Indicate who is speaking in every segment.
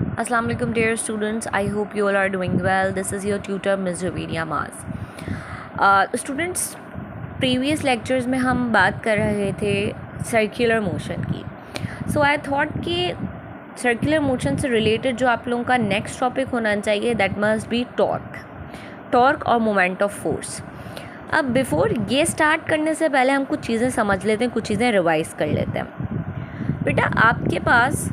Speaker 1: Assalamu alaikum dear students, I hope you all are doing well. This is your tutor Ms. Javeria Maz. Students, previous lectures में हम बात कर रहे थे circular motion की. सो I thought कि circular motion से रिलेटेड जो आप लोगों का नेक्स्ट टॉपिक होना चाहिए दैट मस्ट बी टॉर्क और मोमेंट ऑफ फोर्स. अब बिफोर ये स्टार्ट करने से पहले हम कुछ चीज़ें समझ लेते हैं, कुछ चीज़ें रिवाइज़ कर लेते हैं. बेटा, आपके पास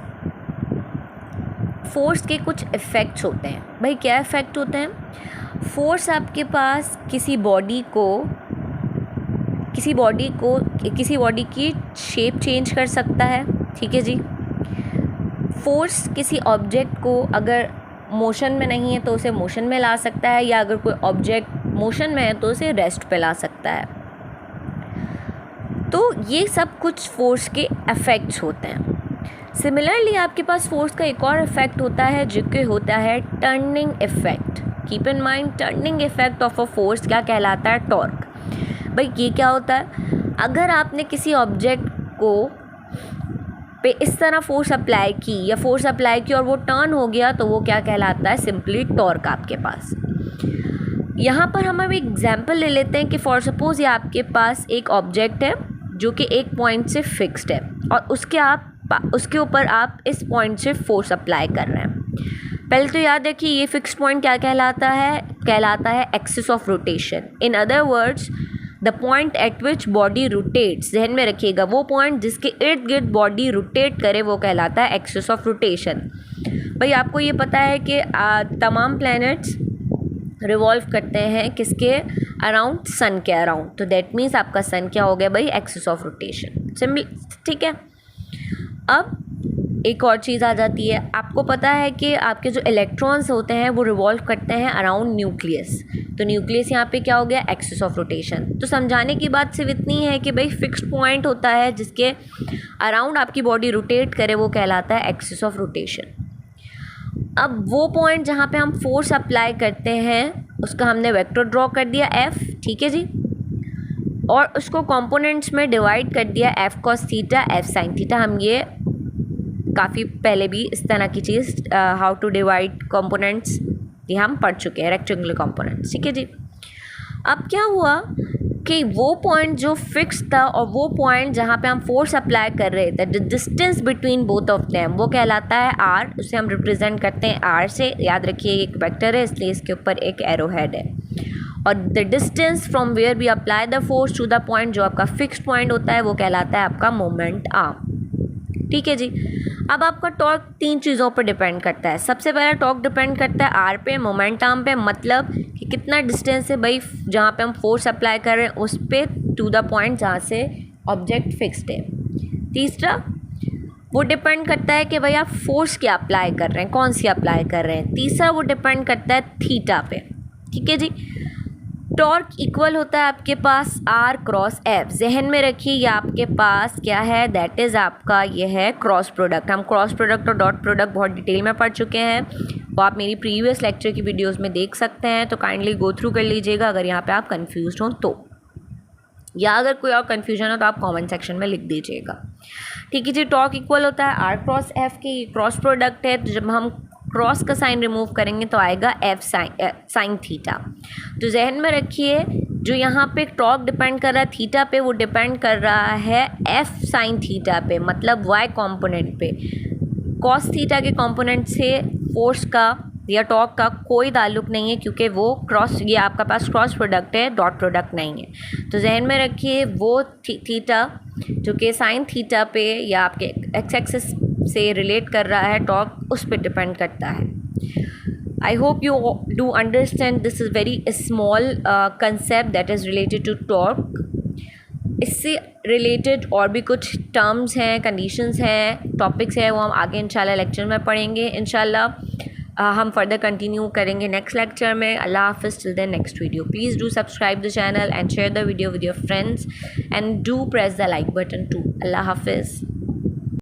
Speaker 1: फोर्स के कुछ इफ़ेक्ट्स होते हैं. भाई, क्या इफ़ेक्ट होते हैं? फोर्स आपके पास किसी बॉडी की शेप चेंज कर सकता है. ठीक है जी. फोर्स किसी ऑब्जेक्ट को अगर मोशन में नहीं है तो उसे मोशन में ला सकता है, या अगर कोई ऑब्जेक्ट मोशन में है तो उसे रेस्ट पे ला सकता है. तो ये सब कुछ फोर्स के इफ़ेक्ट्स होते हैं. सिमिलरली आपके पास फोर्स का एक और इफ़ेक्ट होता है जो कि होता है turning effect. Keep in mind, turning effect of a force क्या कहलाता है? टॉर्क. भाई, ये क्या होता है? अगर आपने किसी ऑब्जेक्ट को पे इस तरह फोर्स अप्लाई की और वो टर्न हो गया तो वो क्या कहलाता है? सिंपली टॉर्क आपके पास. यहाँ पर हम अब एग्जाम्पल ले लेते हैं कि फॉर सपोज़ ये आपके पास एक ऑब्जेक्ट है जो कि एक पॉइंट से फिक्स्ड है और उसके ऊपर आप इस पॉइंट से फोर्स अप्लाई कर रहे हैं. पहले तो याद रखिए, ये फिक्स्ड पॉइंट क्या कहलाता है axis of rotation. In other words, the point eight which body rotates. ज़हन में रखिएगा, वो पॉइंट जिसके इर्द गिर्द बॉडी रोटेट करे वो कहलाता है एक्सिस ऑफ रोटेशन. भाई, आपको ये पता है कि तमाम प्लैनेट्स रिवॉल्व करते हैं किसके अराउंड? सन के अराउंड. तो दैट मीन्स आपका सन क्या हो गया भाई? Axis of rotation. सिंपल. ठीक है. अब एक और चीज़ आ जाती है. आपको पता है कि आपके जो इलेक्ट्रॉन्स होते हैं वो रिवॉल्व करते हैं अराउंड न्यूक्लियस. तो न्यूक्लियस यहाँ पे क्या हो गया? Axis of rotation. तो समझाने की बात सिर्फ इतनी है कि भाई फिक्स्ड पॉइंट होता है जिसके अराउंड आपकी बॉडी रोटेट करे वो कहलाता है एक्सिस ऑफ रोटेशन. अब वो पॉइंट जहाँ पे हम फोर्स अप्लाई करते हैं उसका हमने वेक्टर ड्रॉ कर दिया F. ठीक है जी. और उसको कंपोनेंट्स में डिवाइड कर दिया F cos theta, F sin theta. हम ये काफ़ी पहले भी इस तरह की चीज़ हाउ टू डिवाइड कंपोनेंट्स ये हम पढ़ चुके हैं, रेक्टेंगुलर कंपोनेंट्स. ठीक है जी. अब क्या हुआ कि वो पॉइंट जो फिक्स था और वो पॉइंट जहाँ पे हम फोर्स अप्लाई कर रहे थे, the distance between both of them वो कहलाता है R. उसे हम रिप्रेजेंट करते हैं R से. याद रखिए, एक वेक्टर है इसलिए इसके ऊपर एक एरो हेड है. और the distance from where we apply the force to the point जो आपका फिक्स्ड पॉइंट होता है वो कहलाता है आपका मोमेंट आर्म. ठीक है जी. अब आपका टॉर्क 3 चीज़ों पर डिपेंड करता है. सबसे पहला टॉर्क डिपेंड करता है आर पे, मोमेंट आर्म पे. मतलब कि कितना डिस्टेंस है भाई जहाँ पे हम फोर्स अप्लाई कर रहे हैं उस पे टू द पॉइंट जहाँ से ऑब्जेक्ट फिक्स्ड है. तीसरा, वो डिपेंड करता है कि भाई आप फोर्स क्या अप्लाई कर रहे हैं, कौन सी अप्लाई कर रहे हैं. तीसरा, वो डिपेंड करता है थीटा पे. ठीक है जी. टॉर्क इक्वल होता है आपके पास R क्रॉस F. जहन में रखिए, ये आपके पास क्या है? दैट इज़ आपका ये है क्रॉस प्रोडक्ट. हम क्रॉस प्रोडक्ट और डॉट प्रोडक्ट बहुत डिटेल में पढ़ चुके हैं, वो आप मेरी प्रीवियस लेक्चर की वीडियोस में देख सकते हैं. तो काइंडली गो थ्रू कर लीजिएगा अगर यहाँ पे आप कंफ्यूज्ड हों तो, या अगर कोई और कन्फ्यूजन हो तो आप कमेंट सेक्शन में लिख दीजिएगा. ठीक है जी. टॉर्क इक्वल होता है R क्रॉस F की. क्रॉस प्रोडक्ट है तो जब हम क्रॉस का साइन रिमूव करेंगे तो आएगा F साइन थीटा. तो जहन में रखिए, जो यहाँ पे टॉर्क डिपेंड कर रहा है थीटा पे, वो डिपेंड कर रहा है F साइन थीटा पे, मतलब Y कंपोनेंट पे. कॉस थीटा के कंपोनेंट से फोर्स का या टॉर्क का कोई ताल्लुक नहीं है क्योंकि वो ये आपका पास क्रॉस प्रोडक्ट है, डॉट प्रोडक्ट नहीं है. तो जहन में रखिए, वो थीटा जो कि साइन थीटा पे या आपके एक्स एक्सिस से रिलेट कर रहा है टॉर्क, उस पर डिपेंड करता है. I hope you do understand. This is very small concept that is related to torque. इससे रिलेटेड और भी कुछ टर्म्स हैं, कंडीशंस हैं, टॉपिक्स हैं, वो हम आगे इंशाल्लाह लेक्चर में पढ़ेंगे. इंशाल्लाह हम फर्दर कंटिन्यू करेंगे नेक्स्ट लेक्चर में. अल्लाह हाफिज़. Till the next video, please do subscribe the channel and share the video with your friends and do press the like button too. अल्लाह हाफिज़.